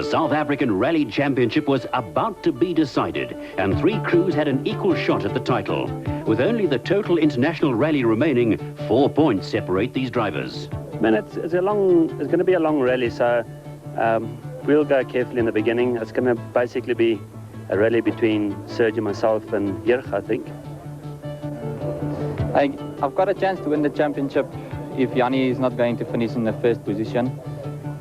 South African Rally Championship was about to be decided, and three crews had an equal shot at the title. With only the total international rally remaining, 4 points separate these drivers. Man, it's going to be a long rally, so we'll go carefully in the beginning. It's going to basically be a rally between Serge and myself and Jirg, I think. I've got a chance to win the championship if Jannie is not going to finish in the first position.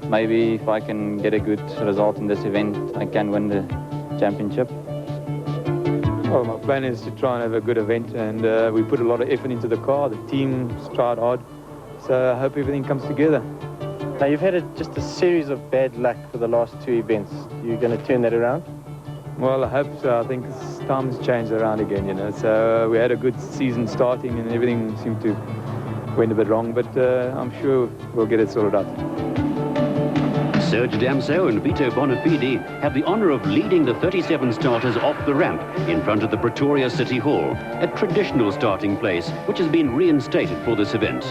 Maybe if I can get a good result in this event, I can win the championship. Well, my plan is to try and have a good event, and we put a lot of effort into the car. The team's tried hard, so I hope everything comes together. Now, you've had just a series of bad luck for the last two events. You're going to turn that around? Well, I hope so. I think time's changed around again, you know. So we had a good season starting, and everything seemed to went a bit wrong, but I'm sure we'll get it sorted out. Serge Damso and Vito Bonafide have the honour of leading the 37 starters off the ramp in front of the Pretoria City Hall, a traditional starting place which has been reinstated for this event.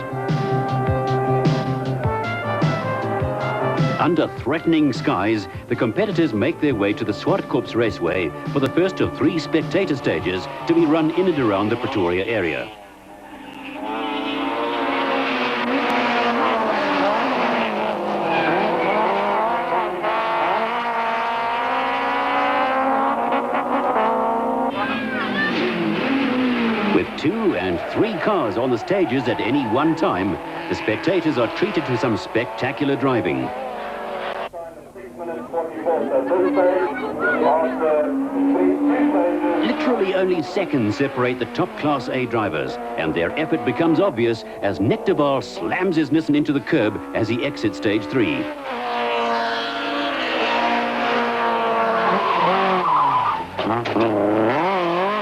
Under threatening skies, the competitors make their way to the Swartkops Raceway for the first of 3 spectator stages to be run in and around the Pretoria area. With 2 and 3 cars on the stages at any one time, the spectators are treated to some spectacular driving. Literally only seconds separate the top Class A drivers, and their effort becomes obvious as Nick de Waal slams his Nissan into the curb as he exits stage 3.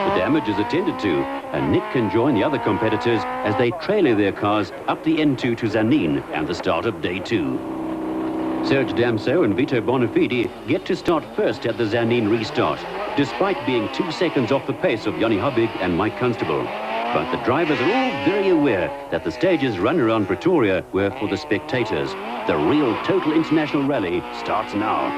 The damage is attended to, and Nick can join the other competitors as they trailer their cars up the N2 to Zanin and the start of day 2. Serge Damso and Vito Bonafide get to start first at the Zanin restart, despite being 2 seconds off the pace of Jannie Habig and Mike Constable. But the drivers are all very aware that the stages run around Pretoria were for the spectators. The real total international rally starts now.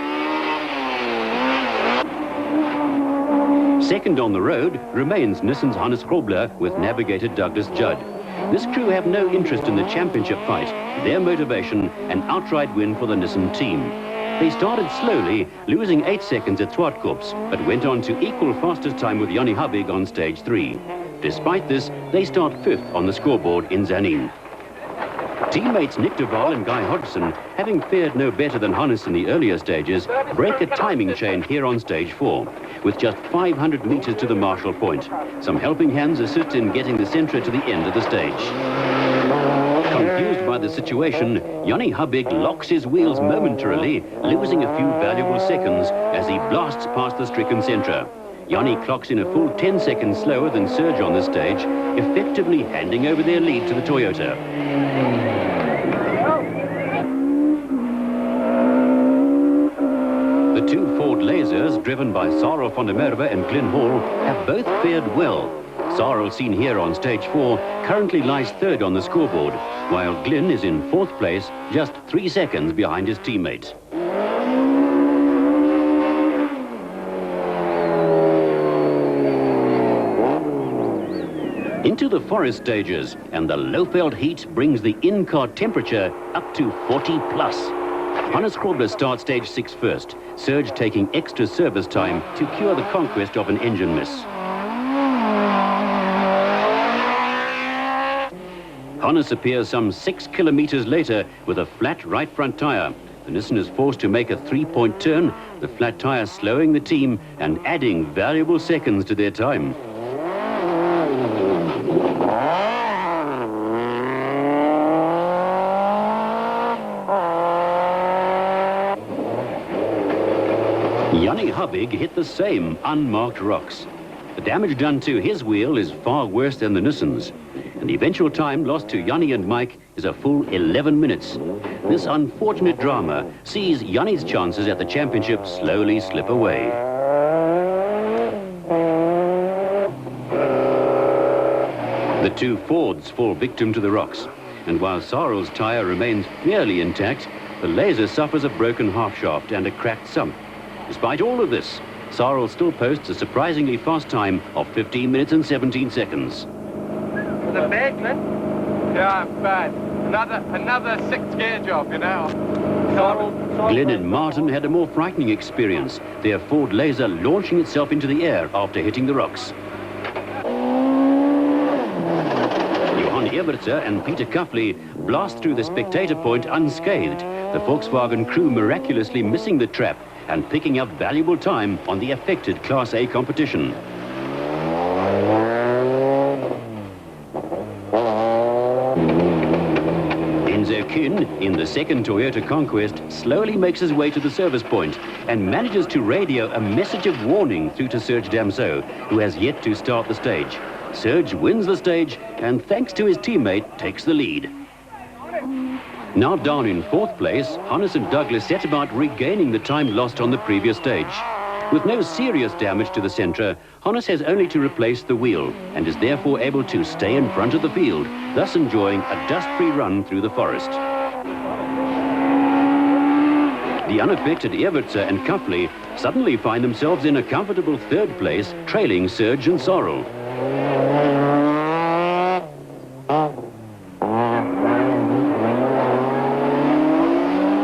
Second on the road remains Nissan's Hannes Grobler with navigator Douglas Judd. This crew have no interest in the championship fight. Their motivation, an outright win for the Nissan team. They started slowly, losing 8 seconds at Swartkops, but went on to equal fastest time with Jannie Habig on stage 3. Despite this, they start 5th on the scoreboard in Zanin. Teammates Nick de Waal and Guy Hodgson, having fared no better than Hannes in the earlier stages, break a timing chain here on stage 4, with just 500 meters to the Marshall point. Some helping hands assist in getting the Sentra to the end of the stage. Confused by the situation, Jannie Habig locks his wheels momentarily, losing a few valuable seconds as he blasts past the stricken Sentra. Jannie clocks in a full 10 seconds slower than Serge on the stage, effectively handing over their lead to the Toyota. The 2 Ford Lasers, driven by Sarel van der Merwe and Glenn Hall, have both fared well. Sarel, seen here on stage 4, currently lies 3rd on the scoreboard, while Glenn is in 4th place, just 3 seconds behind his teammate. Into the forest stages, and the Lowveld heat brings the in-car temperature up to 40 plus. Hannes Grobler starts stage 6 first, Serge taking extra service time to cure the conquest of an engine miss. Hannes appears some 6 kilometers later with a flat right front tire. The Nissan is forced to make a 3-point turn, the flat tire slowing the team and adding valuable seconds to their time. Jannie Habig hit the same unmarked rocks. The damage done to his wheel is far worse than the Nissan's, and the eventual time lost to Jannie and Mike is a full 11 minutes. This unfortunate drama sees Jannie's chances at the championship slowly slip away. The 2 Fords fall victim to the rocks, and while Sarel's tyre remains fairly intact, the Laser suffers a broken half shaft and a cracked sump. Despite all of this, Sarl still posts a surprisingly fast time of 15 minutes and 17 seconds. The bad, Glenn? Yeah, bad. Another sixth gear job, you know. Glenn and Martin had a more frightening experience, their Ford Laser launching itself into the air after hitting the rocks. Johan Evertse and Peter Cuffley blast through the spectator point unscathed, the Volkswagen crew miraculously missing the trap and picking up valuable time on the affected Class A competition. Enzo Kuhn, in the second Toyota Conquest, slowly makes his way to the service point and manages to radio a message of warning through to Serge Damso, who has yet to start the stage. Serge wins the stage and, thanks to his teammate, takes the lead. Now down in fourth place, Hannes and Douglas set about regaining the time lost on the previous stage. With no serious damage to the Sentra, Hannes has only to replace the wheel and is therefore able to stay in front of the field, thus enjoying a dust-free run through the forest. The unaffected Evertse and Cuffley suddenly find themselves in a comfortable third place, trailing Serge and Sarl.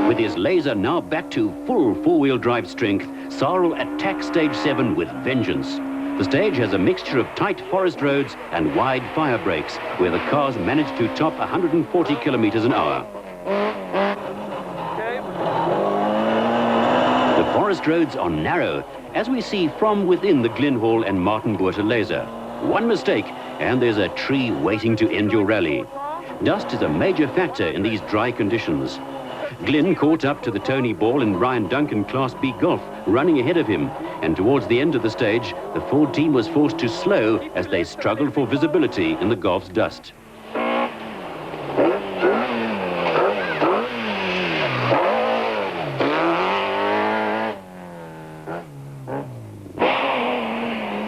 With his Laser now back to full four-wheel drive strength, Sarl attacks stage 7 with vengeance. The stage has a mixture of tight forest roads and wide fire breaks, where the cars manage to top 140 kilometers an hour. The forest roads are narrow, as we see from within the Glenhall and Martin Botha Laser. One mistake, and there's a tree waiting to end your rally. Dust is a major factor in these dry conditions. Glenn caught up to the Tony Ball and Ryan Duncan Class B Golf, running ahead of him, and towards the end of the stage, the Ford team was forced to slow as they struggled for visibility in the Golf's dust.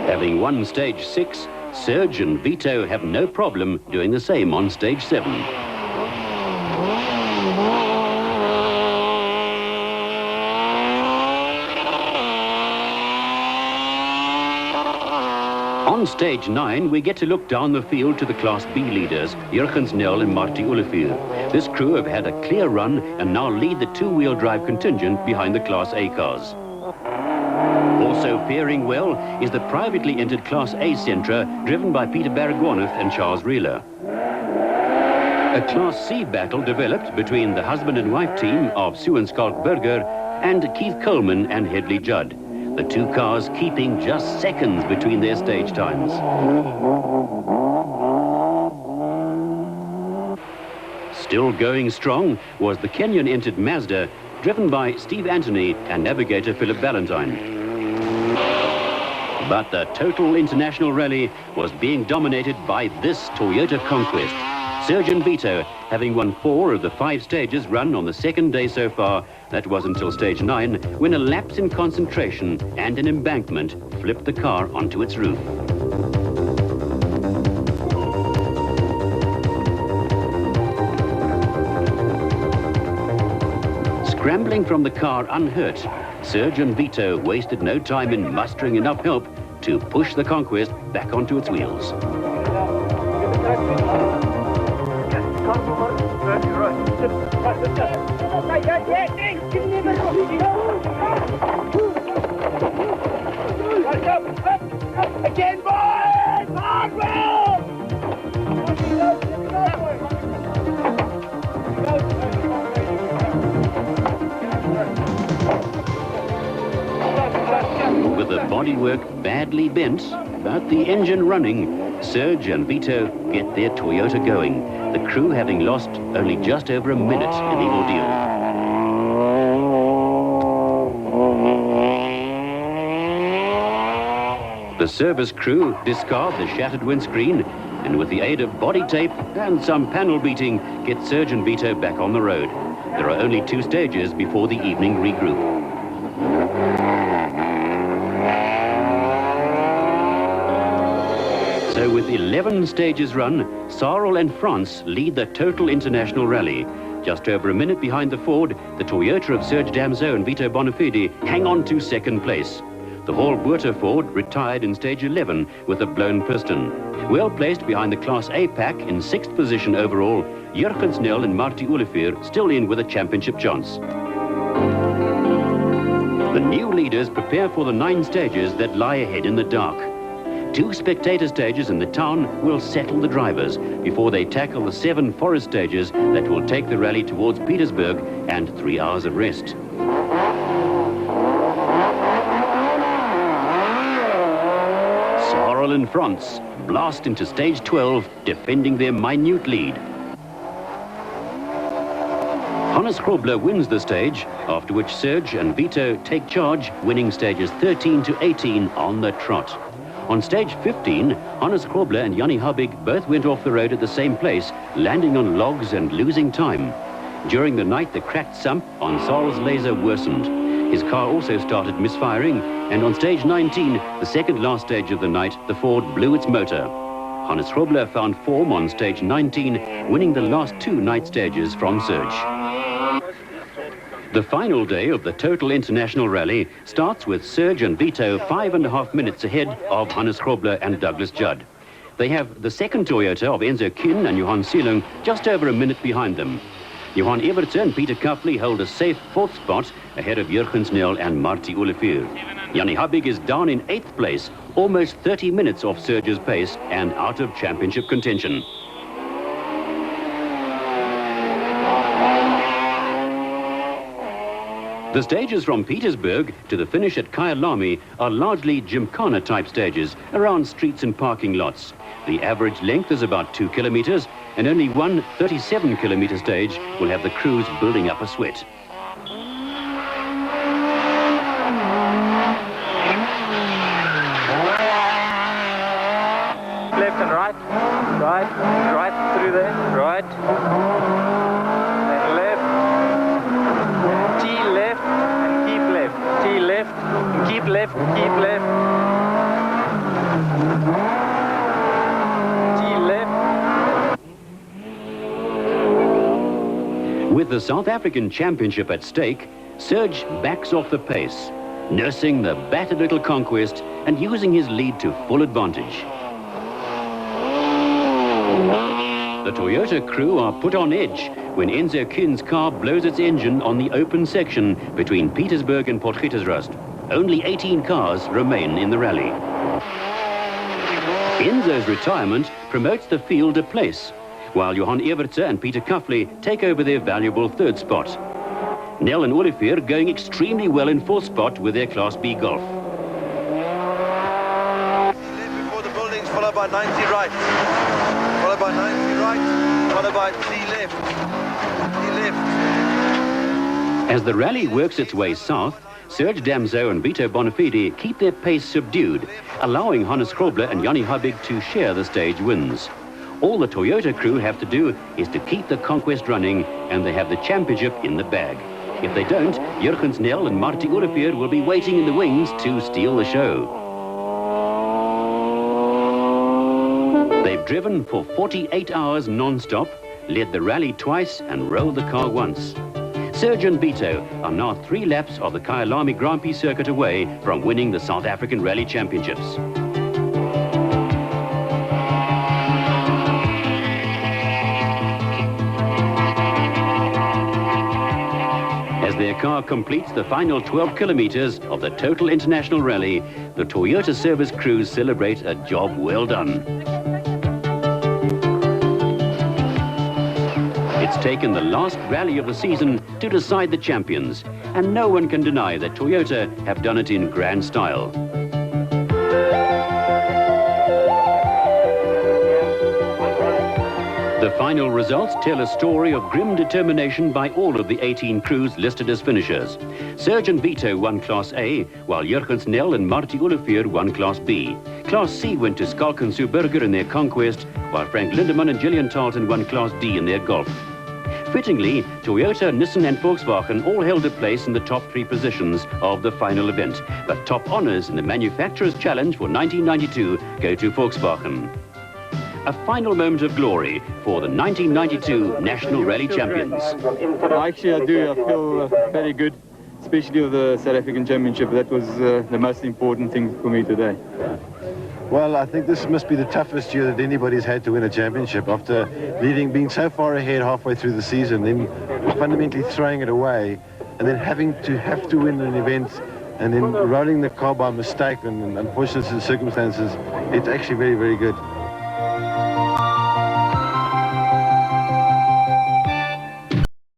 Having won stage 6, Serge and Vito have no problem doing the same on stage 7. On stage 9, we get to look down the field to the Class B leaders, Jurgen Snell and Marty Olivier. This crew have had a clear run and now lead the two-wheel drive contingent behind the Class A cars. Also faring well is the privately entered Class A Sentra, driven by Peter Baragwanath and Charles Rieler. A Class C battle developed between the husband and wife team of Sue and Schalk Berger and Keith Coleman and Hedley Judd. The two cars keeping just seconds between their stage times. Still going strong was the Kenyan-entered Mazda, driven by Steve Anthony and navigator Philip Ballantyne. But the total international rally was being dominated by this Toyota Conquest. Serge and Vito, having won 4 of the 5 stages run on the second day so far, that was until stage 9, when a lapse in concentration and an embankment flipped the car onto its roof. Scrambling from the car unhurt, Serge and Vito wasted no time in mustering enough help to push the Conquest back onto its wheels. Again, boys! With the bodywork badly bent, but the engine running, Serge and Vito get their Toyota going, the crew having lost only just over a minute in the ordeal. The service crew discard the shattered windscreen and with the aid of body tape and some panel beating, get Serge and Vito back on the road. There are only 2 stages before the evening regroup. So with 11 stages run, Sarl and France lead the total international rally. Just over a minute behind the Ford, the Toyota of Serge Damso and Vito Bonafide hang on to second place. The Hall Buerter Ford retired in stage 11 with a blown piston. Well placed behind the Class A pack in 6th position overall, Jurgen Snell and Marty Olivier still in with a championship chance. The new leaders prepare for the 9 stages that lie ahead in the dark. 2 spectator stages in the town will settle the drivers before they tackle the 7 forest stages that will take the rally towards Petersburg and 3 hours of rest. Sorel in France blast into stage 12, defending their minute lead. Hannes Grobler wins the stage, after which Serge and Vito take charge, winning stages 13 to 18 on the trot. On stage 15, Hannes Grobler and Jannie Habig both went off the road at the same place, landing on logs and losing time. During the night, the cracked sump on Sorel's laser worsened. His car also started misfiring, and on stage 19, the second last stage of the night, the Ford blew its motor. Hannes Grobler found form on stage 19, winning the last 2 night stages from Serge. The final day of the Total International Rally starts with Serge and Vito 5.5 minutes ahead of Hannes Grobler and Douglas Judd. They have the second Toyota of Enzo Kuhn and Johan Seelung just over a minute behind them. Johan Evertse and Peter Kafli hold a safe 4th spot ahead of Jurgen Snell and Marty Olivier. Jannie Habig is down in 8th place, almost 30 minutes off Serge's pace and out of championship contention. The stages from Petersburg to the finish at Kyalami are largely Gymkhana type stages around streets and parking lots. The average length is about 2 kilometers, and only one 37-kilometer stage will have the crews building up a sweat. Left and right, right through there, right. Then left, T left and keep left, T left, and keep left, keep left. T left. With the South African Championship at stake, Serge backs off the pace, nursing the battered little Conquest and using his lead to full advantage. The Toyota crew are put on edge when Enzo Kuhn's car blows its engine on the open section between Petersburg and Potgietersrust. Only 18 cars remain in the rally. Enzo's retirement promotes the field a place, while Johan Evertse and Peter Kafli take over their valuable 3rd spot. Nel and Olivier going extremely well in 4th spot with their Class B Golf. Before the buildings, followed by 90 right. Followed by 90 right, followed by T left. T left. As the rally works its way south, Serge Damso and Vito Bonafide keep their pace subdued, allowing Hannes Grobler and Jannie Habig to share the stage wins. All the Toyota crew have to do is to keep the Conquest running, and they have the championship in the bag. If they don't, Jurgen Snell and Marty Olivier will be waiting in the wings to steal the show. They've driven for 48 hours non-stop, led the rally twice and rolled the car once. Serge and Vito are now 3 laps of the Kyalami Grand Prix circuit away from winning the South African Rally Championships. As their car completes the final 12 kilometers of the Total International Rally, the Toyota service crews celebrate a job well done. It's taken the last rally of the season to decide the champions, and no one can deny that Toyota have done it in grand style. The final results tell a story of grim determination by all of the 18 crews listed as finishers. Serge and Vito won Class A, while Jurgen Snell and Marty Olivier won Class B. Class C went to Schalk and Sue Berger in their Conquest, while Frank Lindemann and Gillian Tarleton won Class D in their Golf. Fittingly, Toyota, Nissan and Volkswagen all held a place in the top 3 positions of the final event, but top honours in the Manufacturers' Challenge for 1992 go to Volkswagen. a final moment of glory for the 1992 National Rally champions. Actually, I do. I feel very good, especially with the South African Championship. That was the most important thing for me today. Well, I think this must be the toughest year that anybody's had to win a championship after being so far ahead halfway through the season, then fundamentally throwing it away, and then having to win an event, and then rolling the car by mistake and unfortunate circumstances. It's actually very, very good.